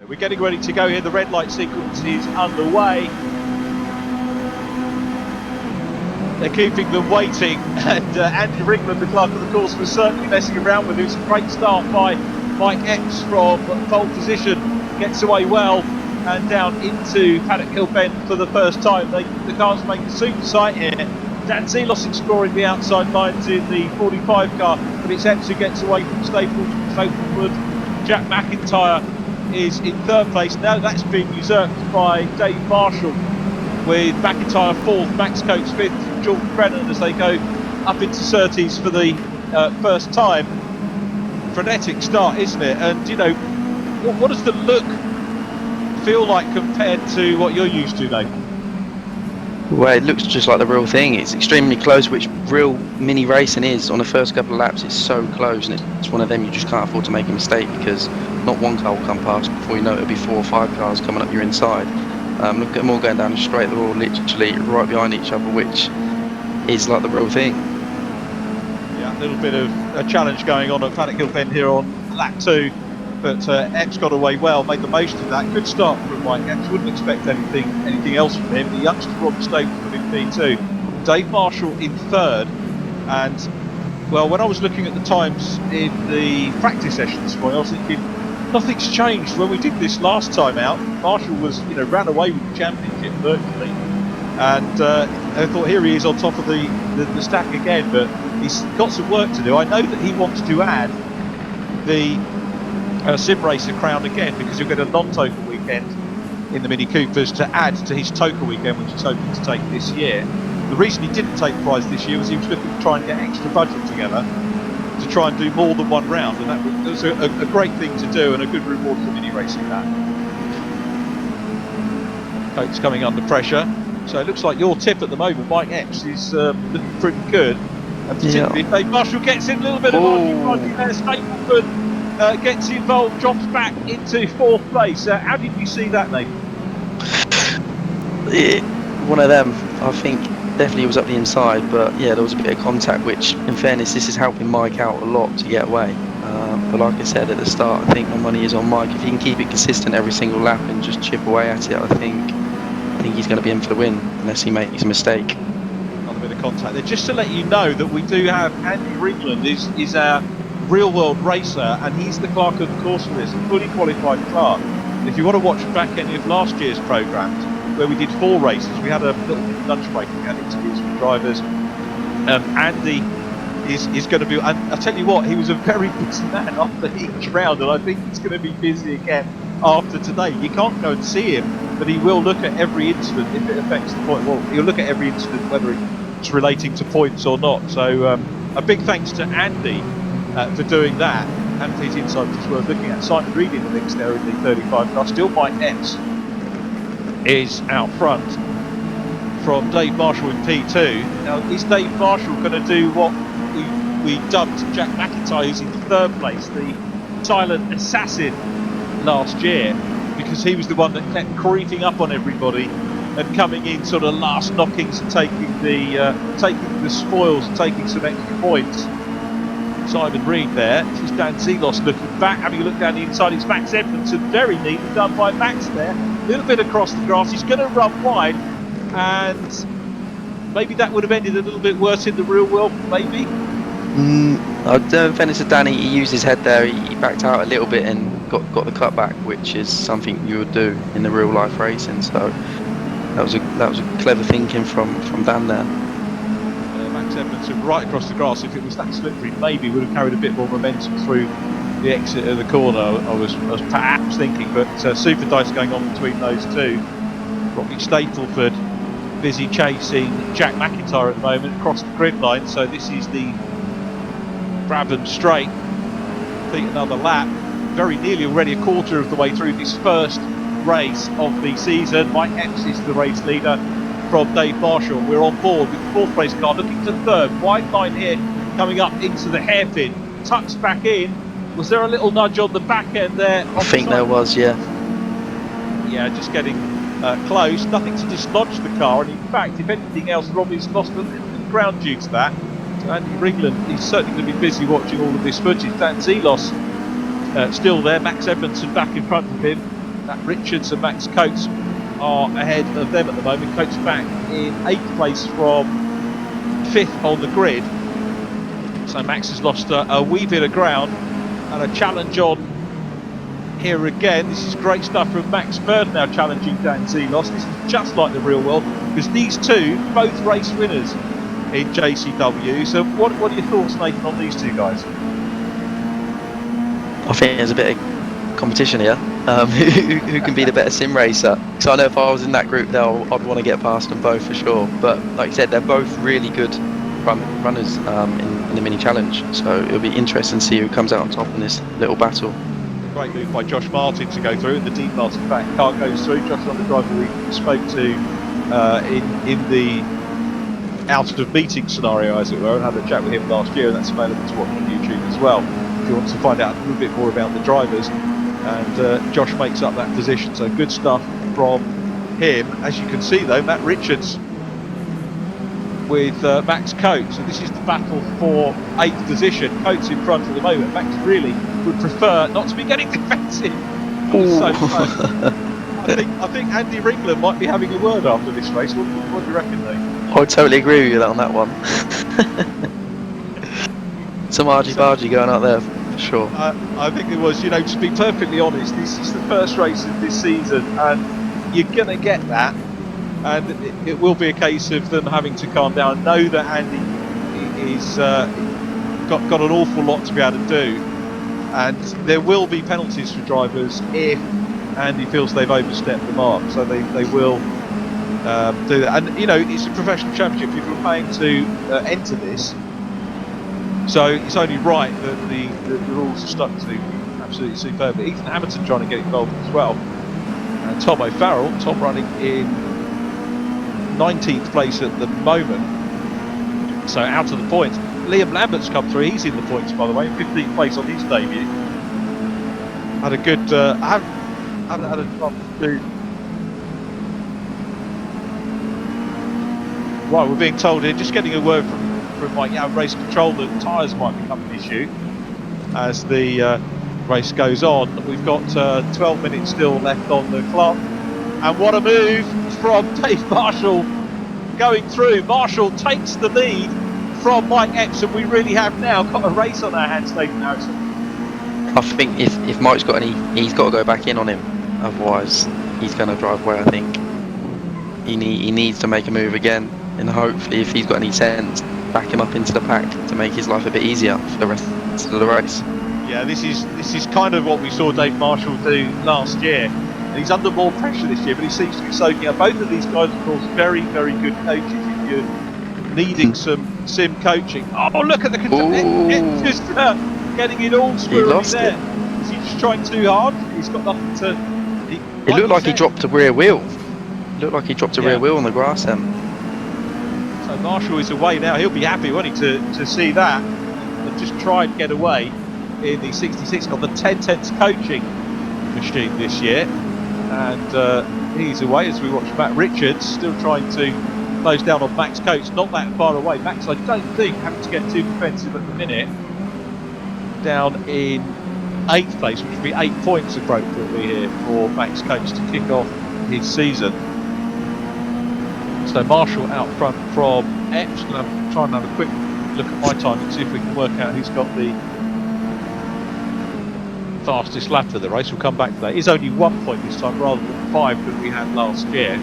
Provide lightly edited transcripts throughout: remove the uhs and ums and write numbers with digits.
We're getting ready to go here. The red light sequence is underway. They're keeping them waiting, and Andy Ringland, the clerk of the course, was certainly messing around with it. It was a great start by Mike Epps from pole position, gets away well and down into Paddock Hill Bend for the first time. The cars make a super sight here. Dan Zelos exploring the outside lines in the 45 car, but it's Epps who gets away from Staplewood. Jack McIntyre is in third place. Now that's been usurped by Dave Marshall, with McIntyre fourth, Max Coates fifth, Jordan Brennan as they go up into Surtees for the first time. Frenetic start, isn't it? And you know, what does the look feel like compared to what you're used to, Nathan? Well, it looks just like the real thing. It's extremely close, which real mini racing is. On the first couple of laps, it's so close, and it's one of them you just can't afford to make a mistake, because not one car will come past before you know it'll be 4 or 5 cars coming up your inside. Look at them all going down the straight. They're all literally right behind each other, which is like the real thing. Yeah, a little bit of a challenge going on at Paddock Hill Bend here on lap 2, but Epps got away well, made the most of that. Good start from Mike Epps. Wouldn't expect anything else from him. The youngster Rob Staplewood in P2, Dave Marshall in third, and well, when I was looking at the times in the practice session this morning, I was thinking nothing's changed. When we did this last time out, Marshall was, ran away with the championship virtually, and I thought here he is on top of the stack again, but he's got some work to do. I know that he wants to add the Sim Racer crown again, because he'll get a non-TOCA weekend in the Mini Coopers to add to his TOCA weekend, which he's hoping to take this year. The reason he didn't take the prize this year was he was looking to try and get extra budget together to try and do more than one round, and that was a great thing to do and a good reward for mini racing. That Coates coming under pressure, so it looks like your tip at the moment, Mike Epps, is looking pretty good, and particularly if Dave Marshall gets in a little bit of arguing there. Staplewood gets involved, drops back into fourth place. How did you see that, Nathan? One of them, I think. Definitely was up the inside, but yeah, there was a bit of contact, which in fairness this is helping Mike out a lot to get away, but like I said at the start, I think my money is on Mike. If he can keep it consistent every single lap and just chip away at it, I think he's going to be in for the win, unless he makes a mistake. Another bit of contact there. Just to let you know that we do have Andy Ringland is our real world racer, and he's the clerk of the course for this, a fully qualified clerk. If you want to watch back any of last year's programmes where we did 4 races, we had a little lunch break, we had interviews with drivers. Andy is going to be, and I'll tell you what, he was a very busy man after each round, and I think he's going to be busy again after today. You can't go and see him, but he will look at every incident if it affects the point. Well, he'll look at every incident whether it's relating to points or not. So a big thanks to Andy for doing that, and his insights is worth looking at. Simon Reed in the mix there in the 35 car. Still Mike Epps is out front from Dave Marshall in P2. Now, is Dave Marshall going to do what we dubbed Jack McIntyre, who's in third place, the silent assassin last year, because he was the one that kept creeping up on everybody and coming in sort of last knockings and taking the spoils and taking some extra points. Simon Reed there. This is Dan Zelos looking back, having a look down the inside. It's Max Edmondson, very neatly done by Max there. A little bit across the grass. He's going to run wide, and maybe that would have ended a little bit worse in the real world, maybe. In fairness to Danny, he used his head there. He backed out a little bit and got the cut back, which is something you would do in the real life racing. So that was a clever thinking from Dan there. Max Edmondson right across the grass. If it was that slippery, maybe would have carried a bit more momentum through the exit of the corner. I was perhaps thinking, but super dice going on between those two. Robbie Stapleford busy chasing Jack McIntyre at the moment across the grid line. So this is the Brabham Straight. I think another lap. Very nearly already a quarter of the way through this first race of the season. Mike Epps is the race leader from Dave Marshall. We're on board with the fourth race car looking to third. Wide line here coming up into the hairpin. Tucks back in. Was there a little nudge on the back end there? I think there was, yeah. Yeah, just getting close. Nothing to dislodge the car, and in fact, if anything else, Robbie's lost a little bit of ground due to that. So Andy Ringland is certainly going to be busy watching all of this footage. Dan Zelos still there. Max Edmondson back in front of him. Matt Richards and Max Coates are ahead of them at the moment. Coates back in 8th place from 5th on the grid. So Max has lost a wee bit of ground, and a challenge on here again. This is great stuff from Max Bird now challenging Dan Zelos. This is just like the real world, because these two, both race winners in JCW. So what are your thoughts, Nathan, on these two guys? I think there's a bit of competition here. Who can be the better sim racer? So I know if I was in that group, I'd want to get past them both for sure. But like I said, they're both really good runners in the mini challenge. So it'll be interesting to see who comes out on top in this little battle. Great move by Josh Martin to go through, and the Dean Martin back car goes through. Josh on the driver we spoke to in the out of meeting scenario, as it were, and had a chat with him last year, and that's available to watch on YouTube as well if you want to find out a little bit more about the drivers. And Josh makes up that position, so good stuff from him. As you can see though, Matt Richards with Max Coates, so this is the battle for 8th position. Coates in front at the moment. Max really would prefer not to be getting defensive. So close. I think Andy Ringland might be having a word after this race. What do you reckon, though? I totally agree with you on that one. Some argy-bargy going out there for sure. I think it was, to be perfectly honest, this is the first race of this season, and you're going to get that, and it will be a case of them having to calm down. Know that Andy is got an awful lot to be able to do, and there will be penalties for drivers if Andy feels they've overstepped the mark, so they will do that. And it's a professional championship. People are paying to enter this, so it's only right that the rules are stuck to. Absolutely superb. Ethan Hamilton trying to get involved as well, and Tom O'Farrell. Tom running in 19th place at the moment, so out of the points. Liam Lambert's come through. He's in the points, by the way, 15th place on his debut. Had a good. I haven't had a chance to do. Right, we're being told here, just getting a word from Mike Yow, race control, that tyres might become an issue as the race goes on. We've got 12 minutes still left on the clock, and what a move from Dave Marshall going through. Marshall takes the lead from Mike Epps, and we really have now got a race on our hands, Nathan Harrison. I think if Mike's got any, he's got to go back in on him, otherwise he's going to drive away. I think he needs to make a move again, and hopefully if he's got any sense, back him up into the pack to make his life a bit easier for the rest of the race. Yeah, this is kind of what we saw Dave Marshall do last year. And he's under more pressure this year, but he seems to be soaking up. Both of these guys, of course, very, very good coaches. If you're needing some sim coaching. Oh, look at the it's just getting it all squirrely there. Is he just trying too hard? He's got nothing to. It looked like he dropped a rear wheel. It looked like he dropped a rear wheel on the grass then. So Marshall is away now. He'll be happy, won't he, to see that. They've just tried to get away in the 66 on the 10/10 coaching machine this year, and he's away as we watch Matt Richards still trying to close down on Max Coates, not that far away. Max, I don't think, having to get too defensive at the minute, down in 8th place, which would be 8 points appropriately here for Max Coates to kick off his season. So Marshall out front from Epps. Going to try and have a quick look at my time and see if we can work out who's got the fastest lap of the race. We'll come back to that. It's only 1 point this time rather than 5 that we had last year.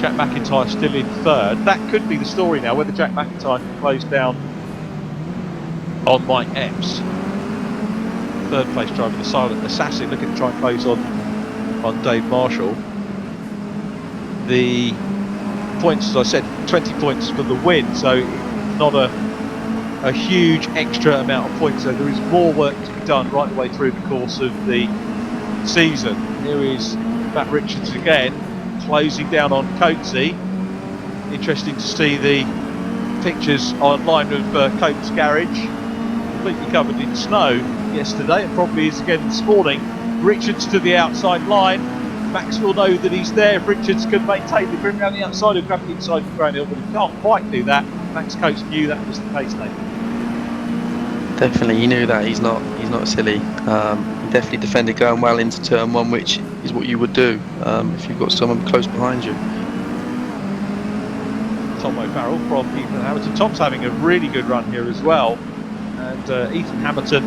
Jack McIntyre still in 3rd. That could be the story now, whether Jack McIntyre can close down on Mike Epps. 3rd place driver, the silent assassin, looking to try and close on Dave Marshall. The points, as I said, 20 points for the win, so not a huge extra amount of points, so there is more work to be done right the way through the course of the season. Here is Matt Richards again, closing down on Coatesy. Interesting to see the pictures online of Coates' garage, completely covered in snow yesterday, and probably is again this morning. Richards to the outside line. Max will know that he's there if Richards can maintain the bring around the outside and grab the inside of Brown Hill, but he can't quite do that. Max Coates knew that was the case, Nathan. Definitely, he knew that. He's not silly. definitely defended going well into turn one, which is what you would do if you've got someone close behind you. Tom O'Farrell from Ethan Hamilton. Tom's having a really good run here as well, and Ethan Hamilton,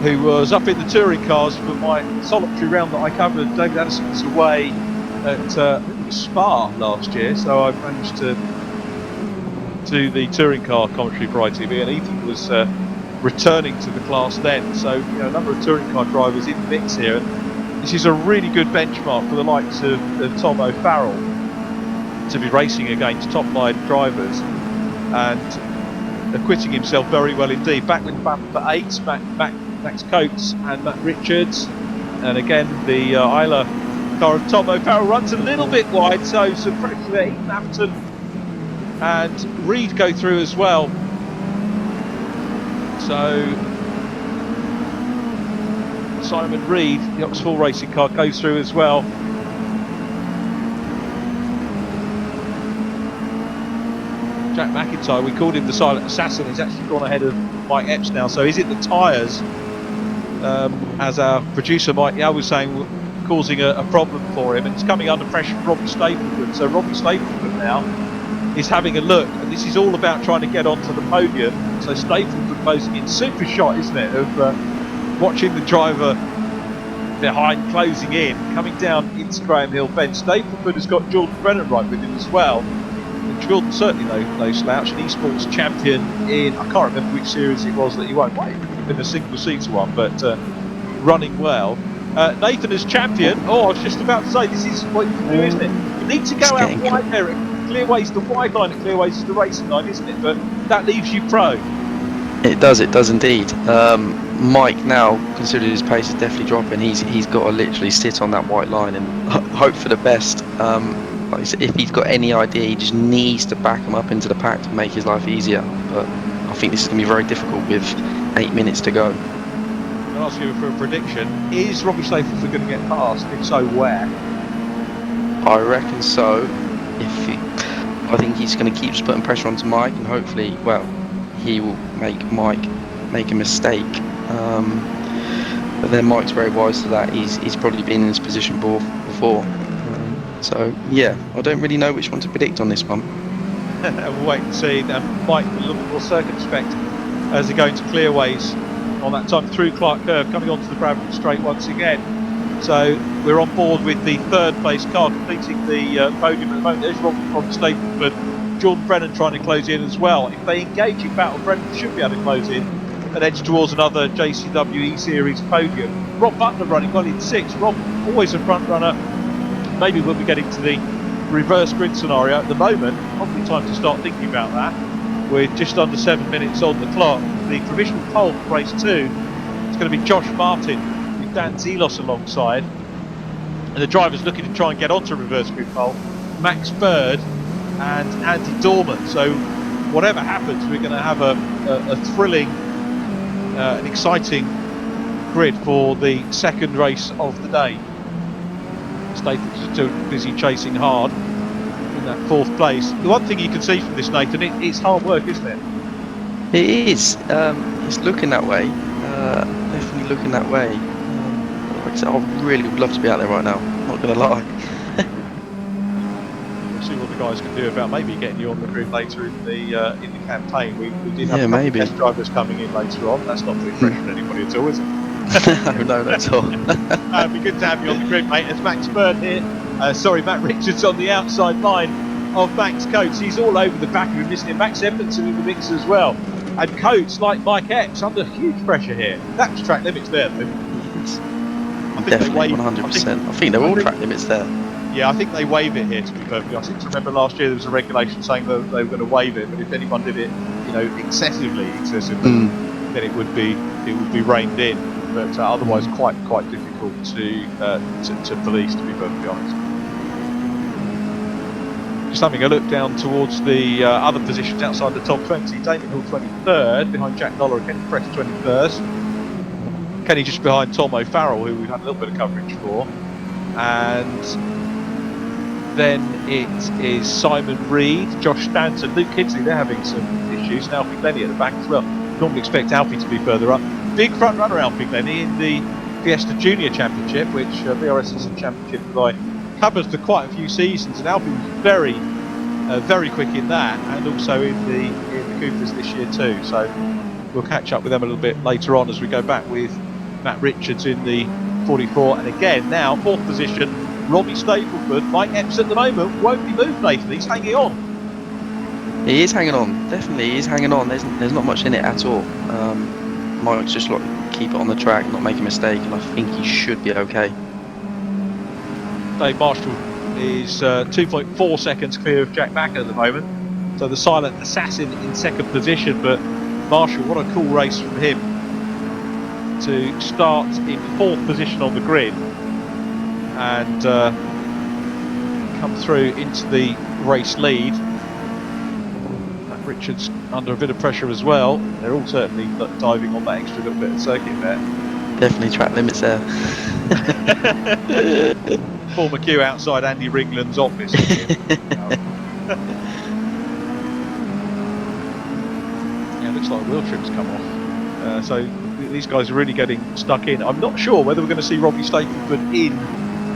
who was up in the touring cars for my solitary round that I covered. David Addison was away at I think it was Spa last year, so I managed to do the touring car commentary for ITV, and Ethan was returning to the class then. So a number of touring car drivers in the mix here, and this is a really good benchmark for the likes of Tom O'Farrell to be racing against top line drivers and acquitting himself very well indeed. Back with battle for 8, Max Coates and Matt Richards, and again the Isla car of Tom O'Farrell runs a little bit wide, so some pressure there. Ethan Hamilton and Reed go through as well, so Simon Reed, the Oxford Racing car, goes through as well. Jack McIntyre, we called him the silent assassin, he's actually gone ahead of Mike Epps now. So is it the tyres, as our producer Mike Yow was saying, causing a problem for him, and it's coming under pressure from Robbie Stapleton. So Robbie Stapleton now is having a look, and this is all about trying to get onto the podium. So Stapleton closing in, super shot, isn't it, of watching the driver behind closing in, coming down into Graham Hill Bend. Stapleton has got Jordan Brennan right with him as well. Jordan certainly no slouch, an esports champion in, I can't remember which series it was that he won. Might have been a single seater one, but running well. Nathan as champion. Oh, I was just about to say, this is what you can do, isn't it? You need to go out wide there. Clearways, the wide line at Clearways is the racing line, isn't it? But that leaves you pro. It does indeed. Mike now, considering his pace is definitely dropping, he's got to literally sit on that white line and hope for the best. Like I said, if he's got any idea, he just needs to back him up into the pack to make his life easier. But I think this is going to be very difficult with 8 minutes to go. I'll ask you for a prediction. Is Robbie Stapleton going to get past? If so, where? I reckon so. I think he's going to keep putting pressure onto Mike, and hopefully, well, he will make Mike make a mistake. But then Mike's very wise to that. He's probably been in this position before. So yeah, I don't really know which one to predict on this one. We'll wait and see. Mike will look more circumspect as they go into Clearways on that time through Clark Curve, coming onto the Bradford Straight once again. So we're on board with the third place car completing the podium at the moment. There's Robbie Stapleton, Jordan Brennan trying to close in as well. If they engage in battle, Brennan should be able to close in and edge towards another JCWE Series podium. Rob Butler running well in 6th. Rob always a front runner. Maybe we'll be getting to the reverse grid scenario. At the moment, probably time to start thinking about that. With just under 7 minutes on the clock. The provisional pole for race 2 is going to be Josh Martin with Dan Zelos alongside. And the drivers looking to try and get onto reverse grid pole, Max Bird and Andy Dorman. So whatever happens, we're going to have a thrilling, an exciting grid for the second race of the day. Stapleton's still busy chasing hard in that 4th place. The one thing you can see from this, Nathan, it's hard work, isn't it? It is. It's looking that way. Definitely looking that way. Like I said, I really would love to be out there right now. Not going to lie. We'll see what the guys can do about maybe getting you on the grid later in the campaign. We did have maybe test drivers coming in later on. That's not too fresh for anybody at all, is it? No, not at all. It'd be good to have you on the grid, mate. There's Max Bird here. Matt Richards on the outside line of Max Coates. He's all over the back of him, isn't he? Max Edmondson in the mix as well. And Coates, like Mike Epps, under huge pressure here. That's track limits there, though. Definitely, 100%. I think they're all track limits there. Yeah, I think they waive it here, to be perfectly honest. I seem to remember last year there was a regulation saying that they were going to waive it, but if anyone did it, excessively, then it would be reined in. But otherwise quite difficult to police, to be perfectly honest. Just having a look down towards the other positions outside the top 20. Damien Hill 23rd, behind Jack Dollar and Kenny Press 21st. Kenny just behind Tom O'Farrell, who we've had a little bit of coverage for. And then it is Simon Reed, Josh Stanton, Luke Kidsley, they're having some issues, and Alfie Glennie at the back as well. Normally expect Alfie to be further up. big front runner Alfie Glennie in the Fiesta Junior Championship, which VRS is a championship that I covered for quite a few seasons, and Alfie was very quick in that, and also in the Coopers this year too. So we'll catch up with them a little bit later on as we go back with Matt Richards in the 44, and again now 4th position, Robbie Stapleford. Mike Epps at the moment won't be moved, Nathan. He's hanging on. He is hanging on, definitely he is hanging on. There's not much in it at all. Mike's just like keep it on the track, not make a mistake, and I think he should be okay. Dave Marshall is 2.4 seconds clear of Jack Mack at the moment, so the silent assassin in 2nd position. But Marshall, what a cool race from him to start in 4th position on the grid and come through into the race lead. Richards under a bit of pressure as well. They're all certainly diving on that extra little bit of circuit there. Definitely track limits there. Former queue outside Andy Ringland's office. Yeah, looks like wheel trim's come off. So these guys are really getting stuck in. I'm not sure whether we're going to see Robbie Stapleford in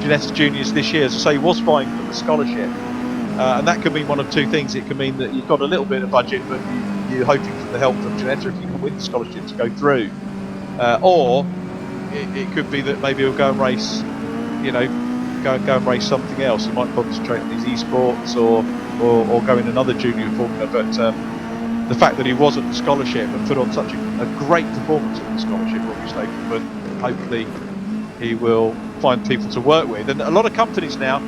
Ginetta Juniors this year. As I say, he was vying for the scholarship. And that could mean one of two things. It could mean that you've got a little bit of budget, but you're hoping for the help of Ginetta if you can win the scholarship to go through. Or it could be that maybe he'll go and race, go and race something else. He might concentrate on his esports or go in another junior formula. But the fact that he was at the scholarship and put on such a great performance at the scholarship, Robbie Stapleford, hopefully he will find people to work with. And a lot of companies now,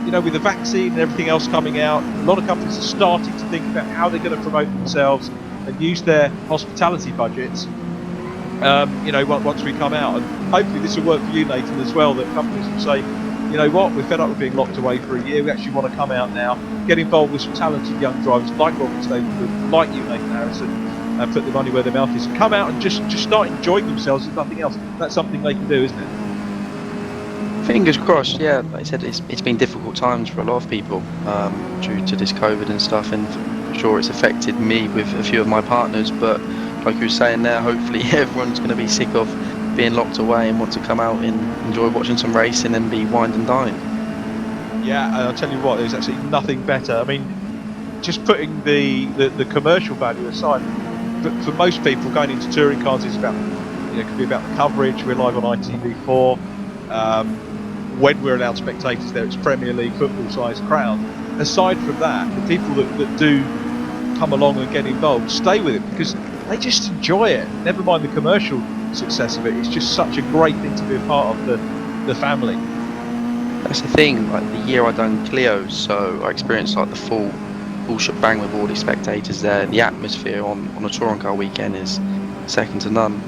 with the vaccine and everything else coming out, a lot of companies are starting to think about how they're going to promote themselves and use their hospitality budgets, once we come out. And hopefully this will work for you, Nathan, as well, that companies will say, you know what, we're fed up with being locked away for a year, we actually want to come out now, get involved with some talented young drivers like Robert Stapleford, like you, Nathan Harrison, and put the money where their mouth is. Come out and just start enjoying themselves, if nothing else. That's something they can do, isn't it? Fingers crossed, yeah. Like I said, it's been difficult times for a lot of people due to this COVID and stuff, and for sure it's affected me with a few of my partners, but like you were saying there, hopefully everyone's going to be sick of being locked away and want to come out and enjoy watching some racing and be wined and dined. Yeah, and I'll tell you what, there's actually nothing better. I mean, just putting the commercial value aside, but for most people going into touring cars is about, it could be about the coverage. We're live on ITV4. When we're allowed spectators there, it's Premier League football-sized crowd. Aside from that, the people that do come along and get involved stay with it because they just enjoy it. Never mind the commercial success of it. It's just such a great thing to be a part of the family. That's the thing. Like the year I done Clio's, so I experienced like the full shebang with all the spectators there. The atmosphere on a touring car weekend is second to none.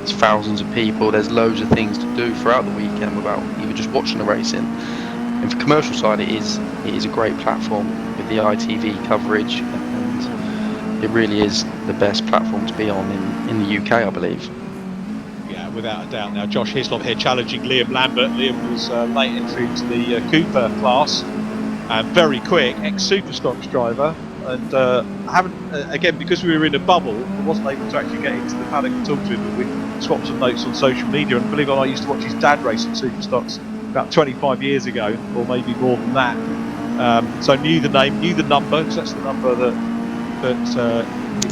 There's thousands of people, there's loads of things to do throughout the weekend without even just watching the racing. And for the commercial side, it is a great platform with the ITV coverage, and it really is the best platform to be on in the UK, I believe. Yeah, without a doubt. Now Josh Hislop here challenging Liam Lambert. Liam was late entry into the Cooper class and very quick, ex-Superstocks driver. And I haven't, again, because we were in a bubble, I wasn't able to actually get into the paddock and talk to him, but we swapped some notes on social media. And believe it or not, I used to watch his dad race at Superstocks about 25 years ago, or maybe more than that. So knew the name, knew the number, because that's the number that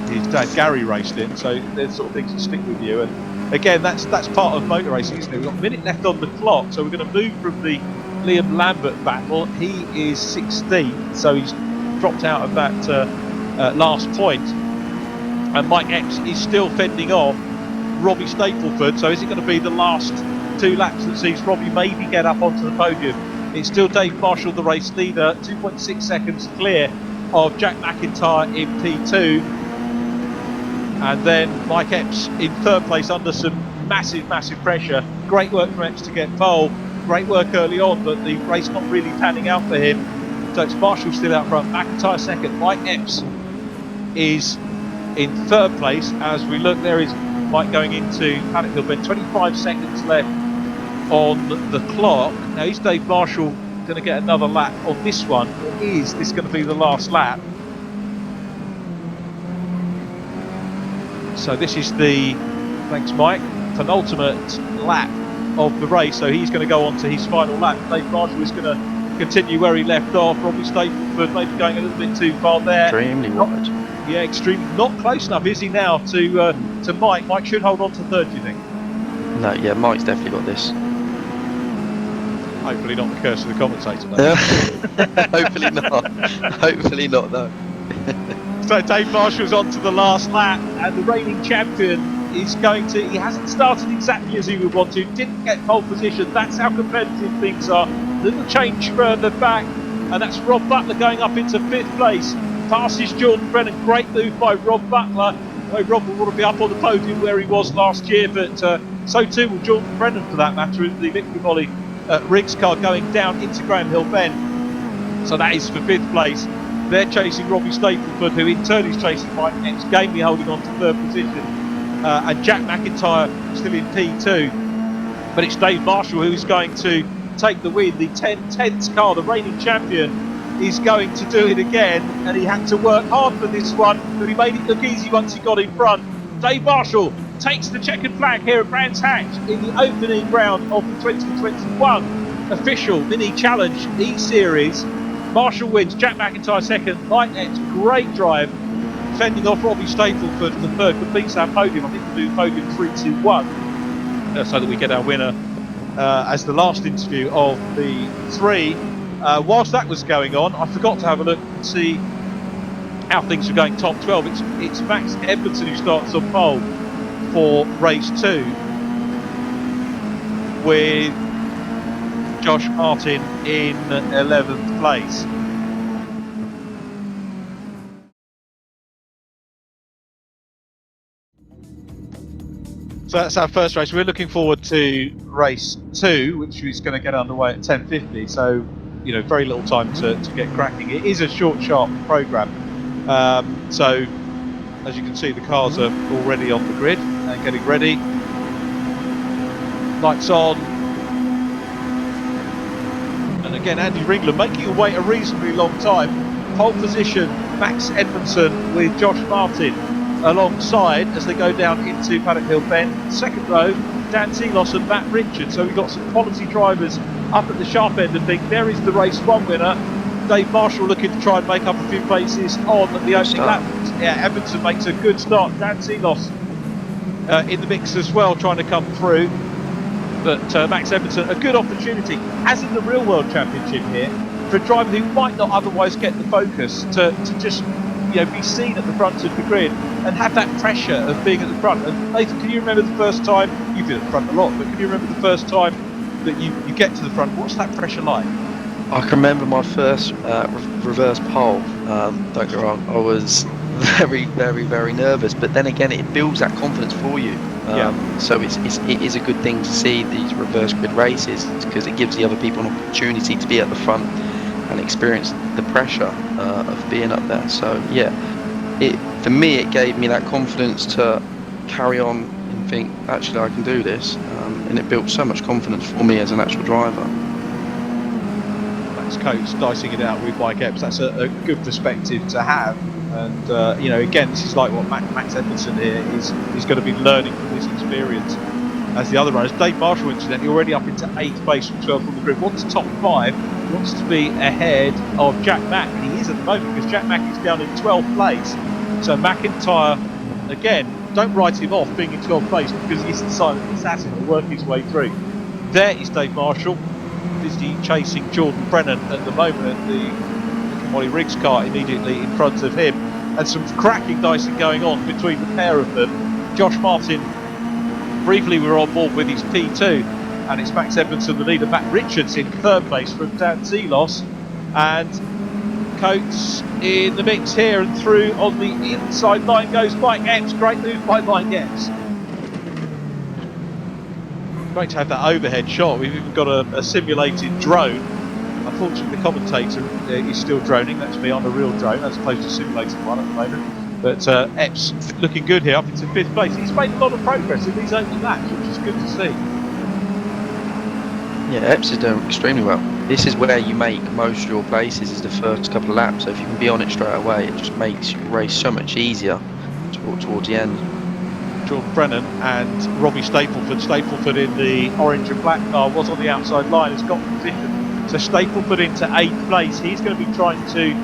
his dad Gary raced in. So there's sort of things that stick with you. And again, that's part of motor racing, isn't it? We've got a minute left on the clock, so we're going to move from the Liam Lambert battle. He is 16th, so he's dropped out of that last point, and Mike Epps is still fending off Robbie Stapleford. So is it going to be the last 2 laps that sees Robbie maybe get up onto the podium? It's still Dave Marshall, the race leader, 2.6 seconds clear of Jack McIntyre in P2, and then Mike Epps in 3rd place under some massive pressure. Great work from Epps to get pole, great work early on, but the race not really panning out for him. So it's Marshall still out front, McIntyre 2nd, Mike Epps is in 3rd place. As we look, there is Mike going into Paddock Hill Bend, 25 seconds left on the clock. Now is Dave Marshall going to get another lap on this one, or is this going to be the last lap? So this is the Thanks, Mike. Penultimate lap of the race, so he's going to go on to his final lap. Dave Marshall is going to continue where he left off. Robbie Stapleford maybe going a little bit too far there. Extremely wide. Yeah, extremely not close enough, is he now to Mike? Mike should hold on to third, do you think? No, yeah, Mike's definitely got this. Hopefully not the curse of the commentator, though. Hopefully not. Hopefully not, though. So Dave Marshall's on to the last lap, and the reigning champion is going to. He hasn't started exactly as he would want to. Didn't get pole position. That's how competitive things are. Little change further back, and that's Rob Butler going up into 5th place. Passes Jordan Brennan. Great move by Rob Butler. Rob will want to be up on the podium where he was last year, but so too will Jordan Brennan for that matter in the Victory Volley Riggs car going down into Graham Hill Bend. So that is for 5th place. They're chasing Robbie Stapleford, who in turn is chasing Mike Epps, gamely holding on to 3rd position. And Jack McIntyre still in P2. But it's Dave Marshall who is going to take the win. The 10th car, the reigning champion, is going to do it again. And he had to work hard for this one, but he made it look easy once he got in front. Dave Marshall takes the checkered flag here at Brands Hatch in the opening round of the 2021 official Mini Challenge E-Series. Marshall wins, Jack McIntyre second, Mike Epps, great drive, fending off Robbie Stapleford for third, completes our podium. I think we'll do podium 3-2-1, so that we get our winner as the last interview of the 3. Whilst that was going on, I forgot to have a look and see how things are going top 12. It's Max Edmondson who starts on pole for race 2 with Josh Martin in 11th place. So that's our first race. We're looking forward to race 2, which is going to get underway at 10:50. So, you know, very little time to get cracking. It is a short, sharp programme. So, as you can see, the cars are already on the grid and getting ready. Lights on. And again, Andy Ringland making him wait a reasonably long time. Pole position, Max Edmondson with Josh Martin alongside as they go down into Paddock Hill Bend. Second row, Dan Seelos and Matt Richards. So we've got some quality drivers up at the sharp end of things. There is the race 1 winner. Dave Marshall looking to try and make up a few places on the opening lap. Yeah, Edmondson makes a good start. Dan Seelos in the mix as well, trying to come through. But Max Edmondson, a good opportunity, as in the Real World Championship here, for a driver who might not otherwise get the focus to just, you know, be seen at the front of the grid and have that pressure of being at the front. And Nathan, can you remember the first time, you've been at the front a lot, but can you remember the first time that you get to the front? What's that pressure like? I can remember my first reverse pole. Don't get me wrong, I was very, very, very nervous, but then again, it builds that confidence for you. So it is a good thing to see these reverse grid races, because it gives the other people an opportunity to be at the front and experience the pressure of being up there. So yeah, for me it gave me that confidence to carry on and think, actually I can do this, and it built so much confidence for me as an actual driver. Max Coates dicing it out with Mike Epps. That's a good perspective to have. And you know, again, this is like what Max Edmondson here is going to be learning from this experience as the other runners. Dave Marshall, incidentally, already up into 8th place from 12th on the grid. Wants top 5, wants to be ahead of Jack Mack. And he is at the moment, because Jack Mack is down in 12th place. So McIntyre, again, don't write him off being in 12th place, because he's the silent assassin who will work his way through. There is Dave Marshall, busy chasing Jordan Brennan at the moment at the Molly Riggs car immediately in front of him, and some cracking dicing going on between the pair of them. Josh Martin, briefly we were on board with his P2, and it's Max Edmondson the leader. Matt Richards in 3rd place from Dan Seelos, and Coates in the mix here, and through on the inside line goes Mike Epps. Great move by Mike Epps. Great to have that overhead shot. We've even got a simulated drone. Unfortunately, the commentator is still droning. That's me on a real drone as opposed to a simulated one at the moment. But Epps looking good here, up into 5th place. He's made a lot of progress in these opening laps, which is good to see. Yeah, Epps is doing extremely well. This is where you make most of your places, is the first couple of laps. So if you can be on it straight away, it just makes your race so much easier towards the end. Jordan Brennan and Robbie Stapleford. Stapleford in the orange and black car was on the outside line, has got position. So Stapleford into 8th place. He's going to be trying to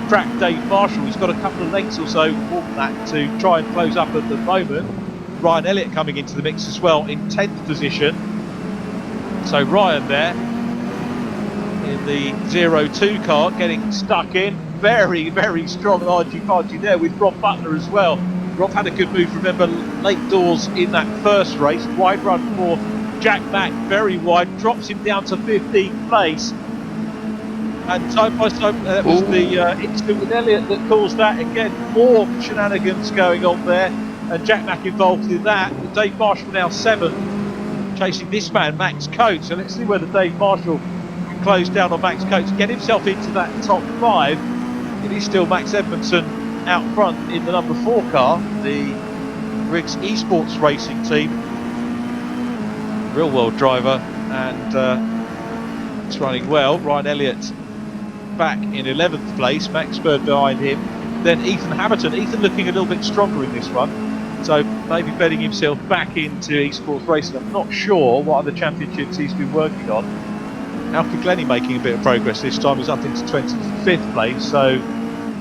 track Dave Marshall. He's got a couple of lengths or so more than that to try and close up at the moment. Ryan Elliott coming into the mix as well in 10th position. So Ryan there in the 0-2 car getting stuck in. Very, very strong argy-bargy there with Rob Butler as well. Rob had a good move, remember, late doors in that first race. Wide run for Jack Mack, very wide, drops him down to 15th place. And time by time, that was the incident with Elliott that caused that. Again, more shenanigans going on there, and Jack Mack involved in that. Dave Marshall now 7th, chasing this man, Max Coates. So let's see whether Dave Marshall can close down on Max Coates, get himself into that top 5. It is still Max Edmondson out front in the number 4 car, the Riggs Esports Racing team. Real world driver, and it's running well. Ryan Elliott back in 11th place, Max Bird behind him. Then Ethan Hamilton. Ethan looking a little bit stronger in this one, so maybe betting himself back into esports racing. I'm not sure what other championships he's been working on. Alfie Glennie making a bit of progress this time, is up into 25th place, so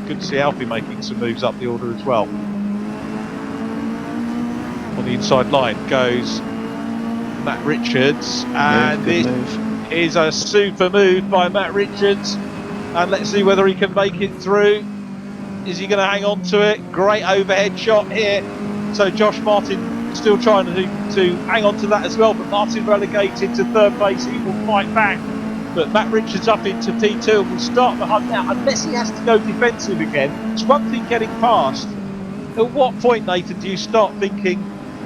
good to see Alfie making some moves up the order as well. On the inside line goes Matt Richards, and this is a super move by Matt Richards, and let's see whether he can make it through. Is he going to hang on to it? Great overhead shot here. So Josh Martin still trying to hang on to that as well, but Martin relegated to 3rd place. He will fight back, but Matt Richards up into P2 and will start the hunt now, unless he has to go defensive again. It's one thing getting past. At what point, Nathan, do you start thinking,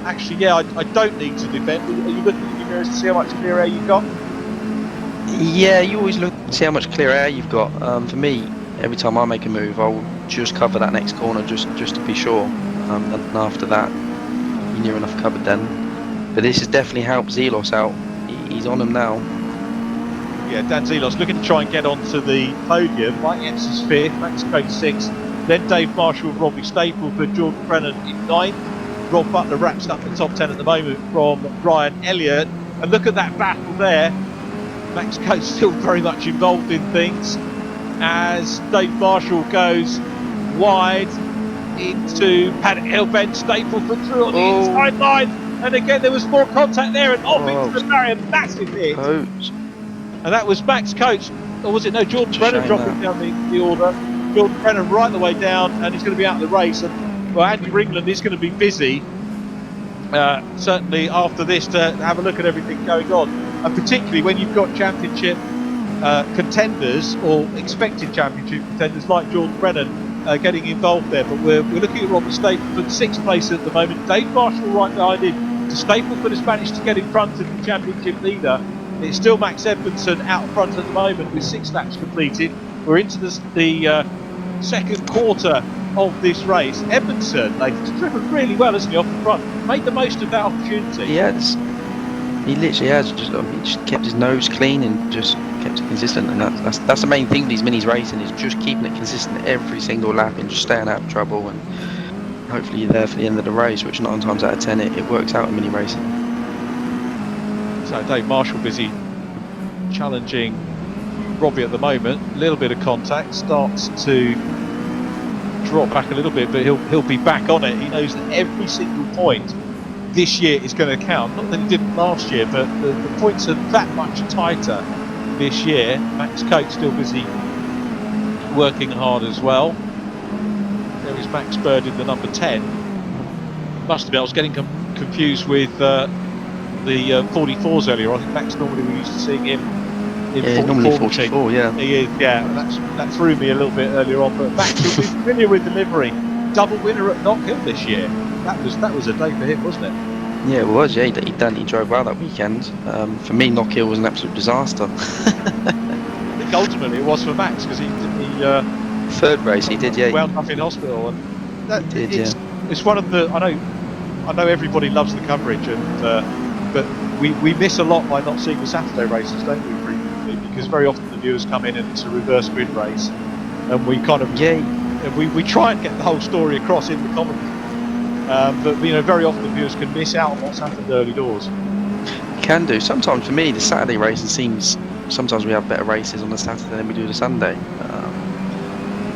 actually, yeah, I don't need to defend? Are you looking in your mirrors to see how much clear air you've got? Yeah, you always look to see how much clear air you've got. For me, every time I make a move, I'll just cover that next corner just to be sure. And after that, you're near enough covered then. But this has definitely helped Zelos out. He's on him now. Yeah, Dan Zelos looking to try and get onto the podium. Mike Epps is 5th, Max Coates 6th. Then Dave Marshall with Robbie Stapleford, Jordan Brennan in 9th. Rob Butler wraps up the top 10 at the moment from Ryan Elliott. And look at that battle there. Max Coates still very much involved in things as Dave Marshall goes wide into Paddock Hill. Ben Stapleford through on the inside line, and again there was more contact there and off into the barrier. Massive hit. Coates. And that was Max Coates, or was it? No, Jordan Brennan dropping down the order. Jordan Brennan right the way down, and he's going to be out of the race. And well, Andy Ringland is going to be busy certainly after this to have a look at everything going on, and particularly when you've got championship contenders or expected championship contenders like Jordan Brennan getting involved there. But we're looking at Robert Stapleford, 6th place at the moment. Dave Marshall right behind him. So Stapleford has managed to get in front of the championship leader. It's still Max Edmondson out front at the moment with 6 laps completed. We're into the second quarter of this race. Edmondson, he's driven really well, hasn't he, off the front? Made the most of that opportunity. Yes. He literally has. He just kept his nose clean and just kept it consistent, and that's the main thing with these minis racing, is just keeping it consistent every single lap and just staying out of trouble, and hopefully you're there for the end of the race, which 9 times out of 10 it works out in mini racing. So Dave Marshall busy challenging Robbie at the moment. A little bit of contact, starts to drop back a little bit, but he'll be back on it. He knows that every single point this year is going to count. Not that he didn't last year, but the points are that much tighter this year. Max Coates still busy working hard as well. There is Max Bird in the number 10. Must admit, I was getting confused with the 44s earlier. I think Max, normally we're used to seeing him in normally 44, yeah. He is, yeah. That threw me a little bit earlier on, but Max will be familiar with delivery. Double winner at Knock Hill this year. That was a day for him, wasn't it? Yeah, it was. Yeah, he drove well that weekend. For me, Knock Hill was an absolute disaster. I think ultimately it was for Max, because he 3rd race he did, yeah. Wound up in hospital, and it's one of the. I know everybody loves the coverage, and but we miss a lot by not seeing the Saturday races, don't we? Frequently, because very often the viewers come in and it's a reverse grid race, and we kind of we try and get the whole story across in the commentary. But very often viewers can miss out on what's happened early doors. Can do. Sometimes for me, the Saturday racing seems. Sometimes we have better races on the Saturday than we do the Sunday.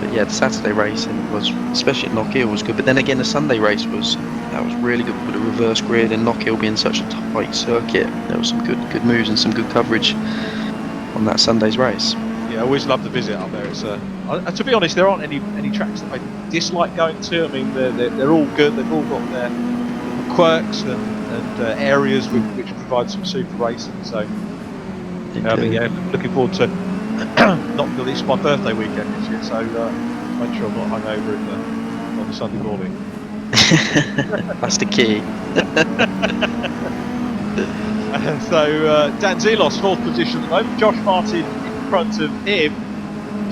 But yeah, the Saturday racing was, especially at Knockhill, was good. But then again, the Sunday race was really good with the reverse grid and Knockhill being such a tight circuit. There was some good moves and some good coverage on that Sunday's race. Yeah, I always love to visit up there. It's to be honest, there aren't any tracks that I dislike going to. I mean, they're all good. They've all got their quirks and areas which provide some super racing. So. But yeah, looking forward to not least my birthday weekend this year, so make sure I'm not hungover on the Sunday morning. That's the key. So Dan Zelos, 4th position at the moment, Josh Martin in front of him.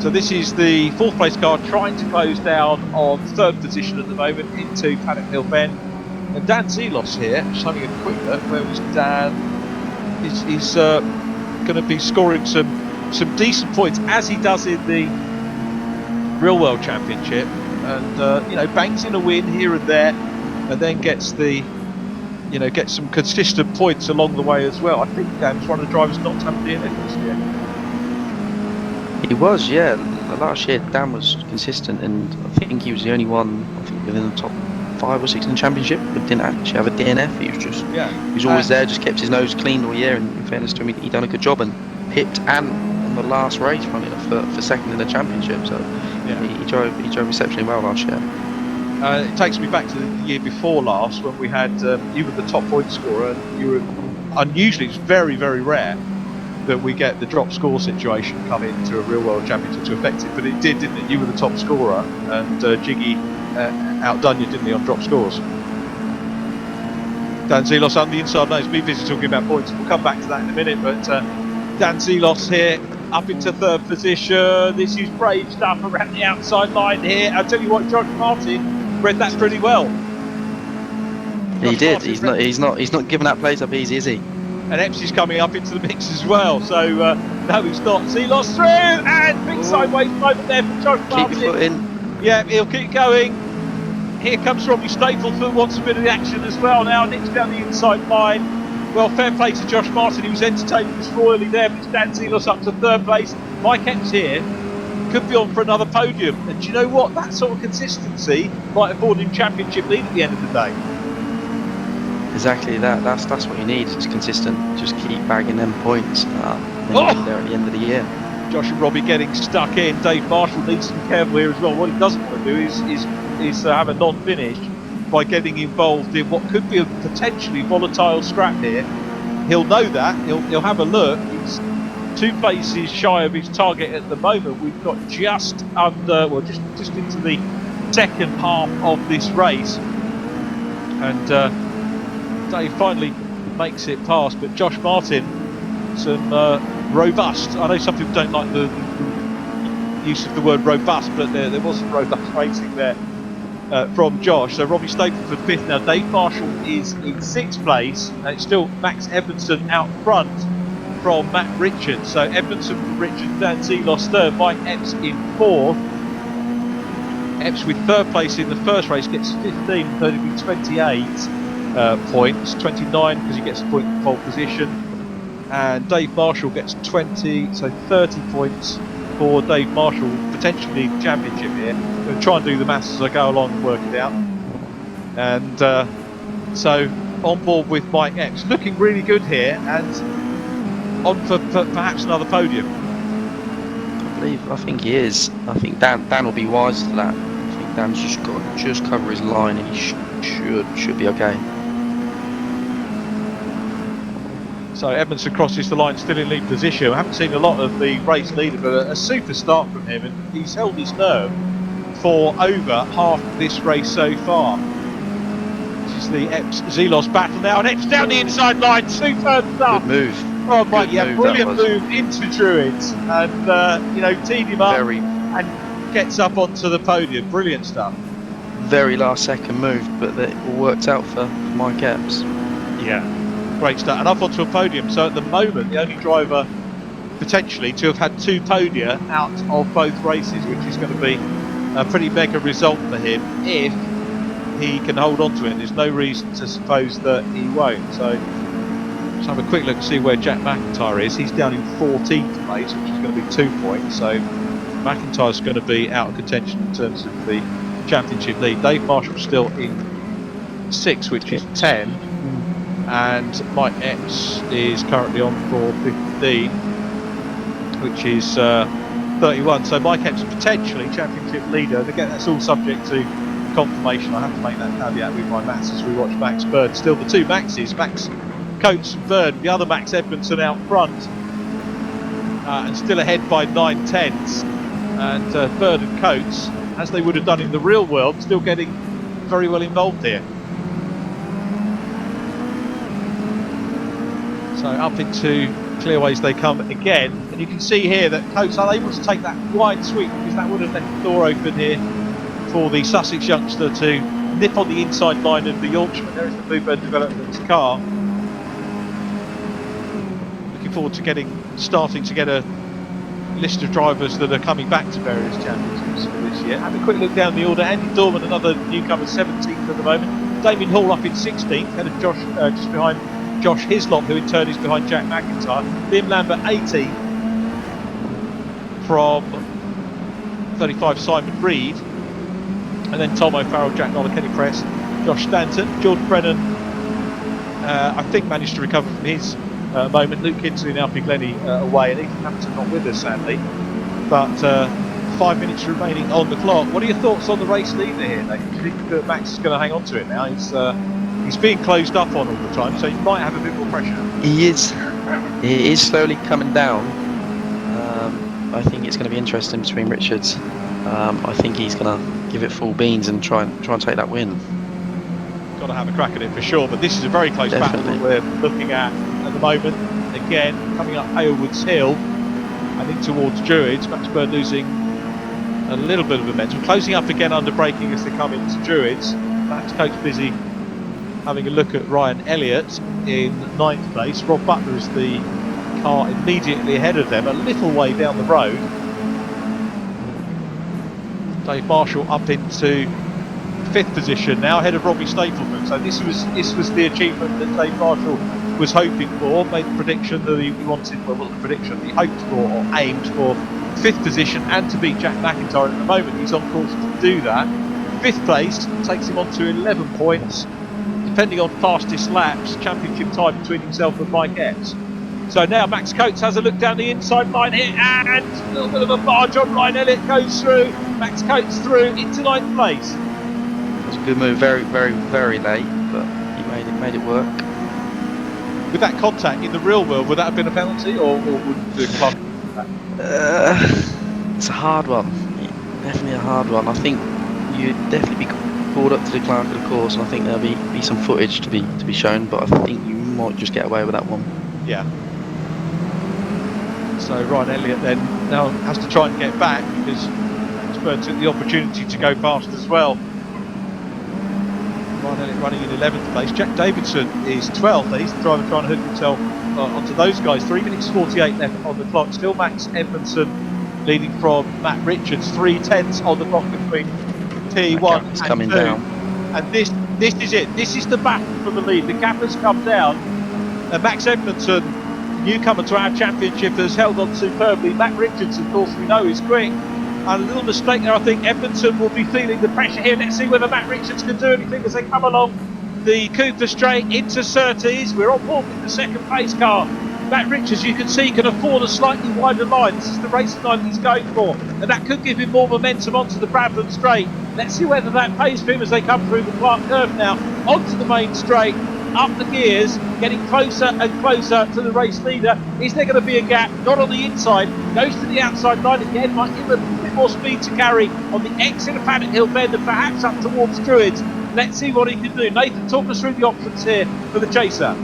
So this is the 4th place car trying to close down on 3rd position at the moment into Paddock Hill Bend. And Dan Zelos here, just having a quick look, where was Dan? He's going to be scoring some decent points as he does in the Real World Championship, and bangs in a win here and there, and then gets some consistent points along the way as well. I think Dan's one of the drivers not to have a DNF this year. He was, yeah. Last year Dan was consistent, and I think he was the only one within the top 5 or 6 in the championship that didn't actually have a DNF. He was just, he was always there, just kept his nose clean all year, and in fairness to him, he done a good job and pipped and on the last race running for 2nd in the championship, so he drove exceptionally well last year. It takes me back to the year before last when we had you were the top point scorer, and you were unusually, it's very very rare that we get the drop score situation come into a Real World Championship to affect it, but it did, didn't it? You were the top scorer, and Jiggy outdone you, didn't he, on drop scores? Dan Zelos on the inside nose. We're busy talking about points. We'll come back to that in a minute, but Dan Zelos here up into 3rd position. This is brave stuff around the outside line here. I'll tell you what, Josh Martin read that pretty well. He did. He's not giving that place up easy, is he? And Epps is coming up into the mix as well. So no, he's not. Zelos through, and big sideways moment there for Josh Martin. Keep your foot in. Yeah, he'll keep going. Here comes Robbie Stapleford, wants a bit of the action as well now, nicks down the inside line. Well, fair play to Josh Martin, he was entertaining us royally there, but it's Dan Zelos up to 3rd place. Mike Epps here could be on for another podium, and do you know what? That sort of consistency might afford him championship lead at the end of the day. Exactly that. That's what you need. It's consistent. Just keep bagging them points. Then you'll be there at the end of the year. Josh and Robbie getting stuck in. Dave Marshall needs to be careful here as well. What he doesn't want to do is have a non-finish by getting involved in what could be a potentially volatile scrap here. He'll know that. He'll have a look. He's 2 places shy of his target at the moment. We've got just into the 2nd half of this race, and Dave finally makes it past. But Josh Martin, some robust. I know some people don't like the use of the word robust, but there was some robust racing there from Josh. So Robbie Stapleford 5th now. Dave Marshall is in 6th place, and it's still Max Edmondson out front from Matt Richards. So Edmondson from Richards, Dan Zelos 3rd, Mike Epps in 4th. Epps with 3rd place in the first race gets 15, 30, 28 points, 29 because he gets a point in pole position, and Dave Marshall gets 20, so 30 points for Dave Marshall, potentially the championship here. I'm going to try and do the maths as I go along and work it out. And so on board with Mike Epps, looking really good here, and on for perhaps another podium. I think he is. I think Dan will be wise to that. I think Dan's just got to just cover his line, and he should be okay. So Edmondson crosses the line, still in lead position. I haven't seen a lot of the race leader, but a super start from him, and he's held his nerve for over half of this race so far. This is the Epps-Zelos battle now, and Epps down the inside line, superb stuff. Good move. Oh my, yeah, brilliant move into Druids, and teed him up and gets up onto the podium. Brilliant stuff. Very last second move, but it all worked out for Mike Epps. Yeah. Great start, and up onto a podium. So at the moment, the only driver potentially to have had 2 podia out of both races, which is going to be a pretty mega result for him if he can hold on to it. There's no reason to suppose that he won't. So let's have a quick look and see where Jack McIntyre is. He's down in 14th place, which is going to be 2 points. So McIntyre's going to be out of contention in terms of the championship lead. Dave Marshall's still in 6th, which is 10. And Mike Epps is currently on for 15, which is 31. So Mike Epps potentially championship leader. Again, that's all subject to confirmation. I have to make that caveat with my maths as we watch Max Bird. Still the two Maxes, Max Coates and Bird, the other Max Edmondson out front, and still ahead by 9/10. And Bird and Coates, as they would have done in the real world, still getting very well involved here. So up into clearways they come again, and you can see here that Coates unable to take that wide sweep because that would have left the door open here for the Sussex youngster to nip on the inside line of the Yorkshireman. There is the Bluebird Developments car. Looking forward to starting to get a list of drivers that are coming back to various championships for this year. Have a quick look down the order. Andy Dorman, another newcomer, 17th at the moment. Damien Hall up in 16th, ahead of Josh, just behind Josh Hislop, who in turn is behind Jack McIntyre. Liam Lambert 18th from 35 Simon Reed, and then Tom O'Farrell, Jack Noller, Kenny Press, Josh Stanton, Jordan Brennan I think managed to recover from his moment. Luke Kinsley and Alfie Glennie away, and Ethan Hamilton not with us sadly, but 5 minutes remaining on the clock. What are your thoughts on the race leader here, Nathan? Do you think that Max is going to hang on to it now? He's being closed up on all the time, so he might have a bit more pressure. He is slowly coming down. I think it's going to be interesting between Richards. I think he's going to give it full beans and try and take that win. Got to have a crack at it for sure, but this is a very close battle that we're looking at the moment. Again, coming up Halewoods Hill and in towards Druids. Max Bird losing a little bit of momentum, closing up again under braking as they come into Druids. Max Coates busy having a look at Ryan Elliott in 9th place. Rob Butler is the car immediately ahead of them, a little way down the road. Dave Marshall up into 5th position now, ahead of Robbie Stapleton. So this was the achievement that Dave Marshall was hoping for. Made the prediction that he wanted, well, not the prediction, he hoped for or aimed for 5th position and to beat Jack McIntyre. At the moment he's on course to do that. 5th place takes him on to 11 points. Depending on fastest laps, championship tie between himself and Mike Epps. So now Max Coates has a look down the inside line here, and a little bit of a barge on Ryan Elliott goes through. Max Coates through into 9th place. It was a good move, very, very, very late, but he made it work. With that contact in the real world, would that have been a penalty, or would the clock? It's a hard one, definitely a hard one. I think you'd definitely be called up to the clerk of the course, and I think there'll be some footage to be shown, but I think you might just get away with that one. Yeah. So Ryan Elliott then now has to try and get back because Max Bird took the opportunity to go past as well. Ryan Elliott running in 11th place. Jack Davidson is 12th. He's the driver trying to hook himself onto those guys. 3 minutes 48 left on the clock. Still Max Edmondson leading from Matt Richards. 3/10 on the clock between T1 and coming 2. down. And this is it. This is the battle for the lead. The gap has come down. And Max Edmondson, newcomer to our championship, has held on superbly. Matt Richards, of course, we know is quick. And a little mistake there, I think Edmondson will be feeling the pressure here. Let's see whether Matt Richards can do anything as they come along the Cooper Straight into Surtees. We're on board with the second pace car. Matt Richards, you can see, can afford a slightly wider line. This is the racing line he's going for, and that could give him more momentum onto the Bradford Straight. Let's see whether that pays for him as they come through the Clark Curve now, onto the main straight, up the gears, getting closer and closer to the race leader. Is there going to be a gap? Not on the inside, goes to the outside line again, might give a bit more speed to carry on the exit of Paddock Hill Bend and perhaps up towards Druids. Let's see what he can do. Nathan, talk us through the options here for the chaser.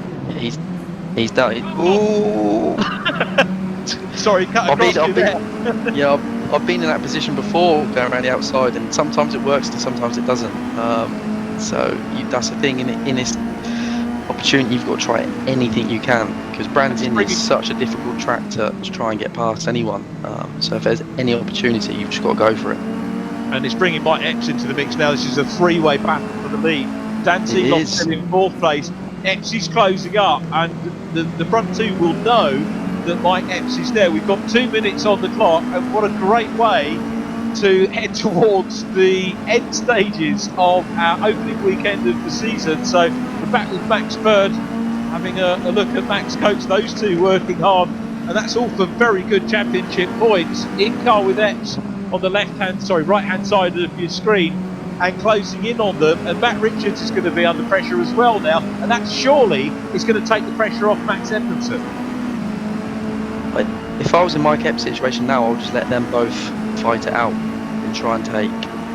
He's done it. Ooh. Sorry, cut across you there. Yeah, I've been in that position before, going around the outside, and sometimes it works and sometimes it doesn't. So that's the thing in this opportunity. You've got to try anything you can, because Brandon is such a difficult track to try and get past anyone. So if there's any opportunity, you've just got to go for it. And it's bringing Mike Epps into the mix now. This is a three-way battle for the lead. Dan Seeloff still in fourth place. Epps is closing up, and the front two will know that Mike Epps is there. We've got 2 minutes on the clock, and what a great way to head towards the end stages of our opening weekend of the season. So we're back with Max Bird, having a look at Max Coates, those two working hard, and that's all for very good championship points. In car with Epps on the right-hand side of your screen, and closing in on them, and Matt Richards is going to be under pressure as well now, and that surely is going to take the pressure off Max Edmondson. If I was in Mike Epps' situation now, I'll just let them both fight it out and try and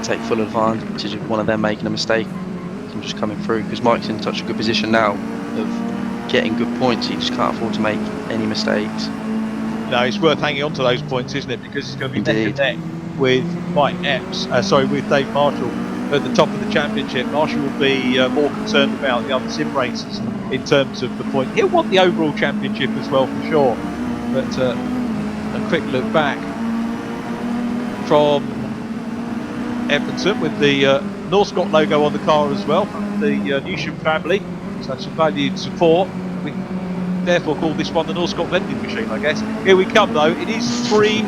take full advantage of one of them making a mistake and just coming through, because Mike's in such a good position now of getting good points. He just can't afford to make any mistakes. No, it's worth hanging on to those points, isn't it? Because it's going to be neck and neck with Mike Epps, with Dave Marshall at the top of the championship. Marshall will be more concerned about the other sim races in terms of the point. He'll want the overall championship as well, for sure. But a quick look back from Edmondson with the Norscot logo on the car as well, from the Newsham family. So some valued support. We therefore call this one the Norscot vending machine, I guess. Here we come though. It is three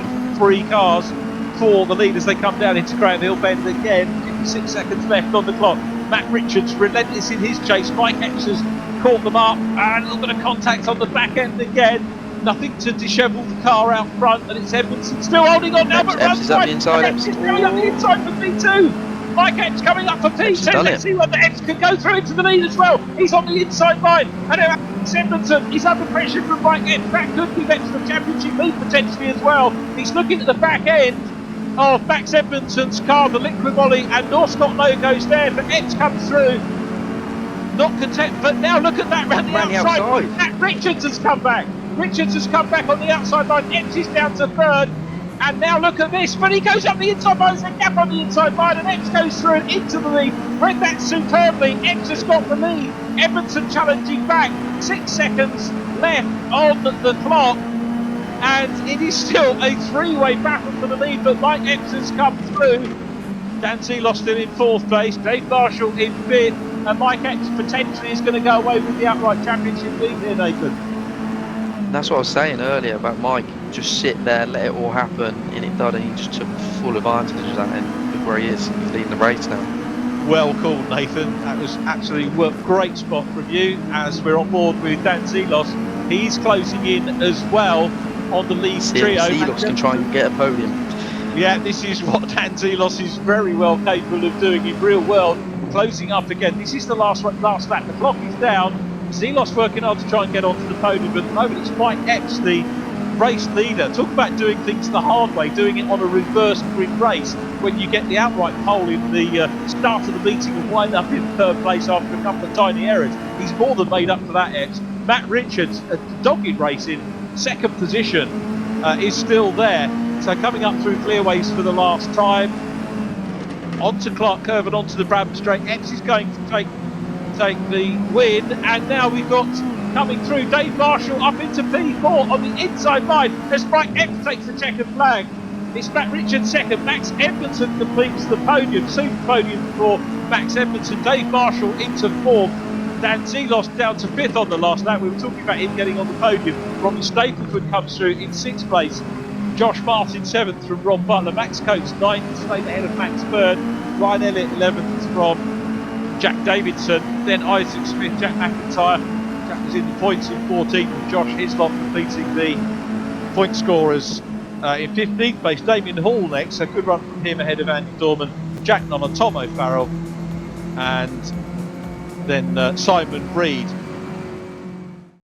cars for the lead as they come down into Crown Hill Bend again. 56 seconds left on the clock. Matt Richards relentless in his chase. Mike Epps has caught them up, and a little bit of contact on the back end again. Nothing to dishevel the car out front, and it's Edmondson still holding on now, but runs wide. Epps is coming up the inside for P2. Mike Epps coming up for P2. Let's see whether Epps can go through into the lead as well. He's on the inside line, and now Edmondson is under pressure from Mike Epps. That could give Epps the championship lead potentially as well. He's looking at the back end of Max Edmondson's car, the Liquid Molly, and Norscot logos there, but Epps comes through. Not content, but now look at that round the outside. Matt Richards has come back. Richards has come back on the outside line. Epps is down to third. And now look at this, but he goes up the inside line. There's a gap on the inside line, and Epps goes through and into the lead. Read that superbly. Epps has got the lead. Edmondson challenging back. 6 seconds left on the clock. And it is still a three-way battle for the lead, but Mike Epps has come through. Dan Seeloff still in fourth place. Dave Marshall in fifth. And Mike Epps potentially is going to go away with the outright championship lead here, Nathan. That's what I was saying earlier about Mike. Just sit there, let it all happen, and it did. He just took full advantage of that, and look where he is. He's leading the race now. Well called, Nathan. That was absolutely a great spot from you as we're on board with Dan Seeloff. He's closing in as well on the lead trio. Seeloff can try and get a podium. Yeah, this is what Dan Seeloff is very well capable of doing in real world. Closing up again. This is the last lap. The clock is down. Seeloff's working hard to try and get onto the podium, but at the moment it's Mike Epps, the race leader. Talk about doing things the hard way, doing it on a reverse grid race when you get the outright pole in the start of the meeting and wind up in third place after a couple of tiny errors. He's more than made up for that, Epps. Matt Richards, a dogged race in second position, is still there. So coming up through clearways for the last time. Onto Clark Curve and onto the Bradford Straight. Epps is going to take the win, and now we've got coming through Dave Marshall up into P4 on the inside line as Mike Epps takes the checkered flag. It's Matt Richards second. Max Edmondson completes the podium, super podium for Max Edmondson. Dave Marshall into fourth. Dan Seeloff down to fifth on the last lap. We were talking about him getting on the podium. Ronnie Stapleton comes through in sixth place. Josh Martin 7th from Rob Butler. Max Coates 9th, stayed ahead of Max Bird. Ryan Elliott 11th from Jack Davidson. Then Isaac Smith, Jack McIntyre. Jack was in the points in 14th, and Josh Hislop completing the point scorers in 15th place. Damien Hall next, a good run from him ahead of Andy Dorman, Jack Nunn and Tom O'Farrell. And then Simon Reed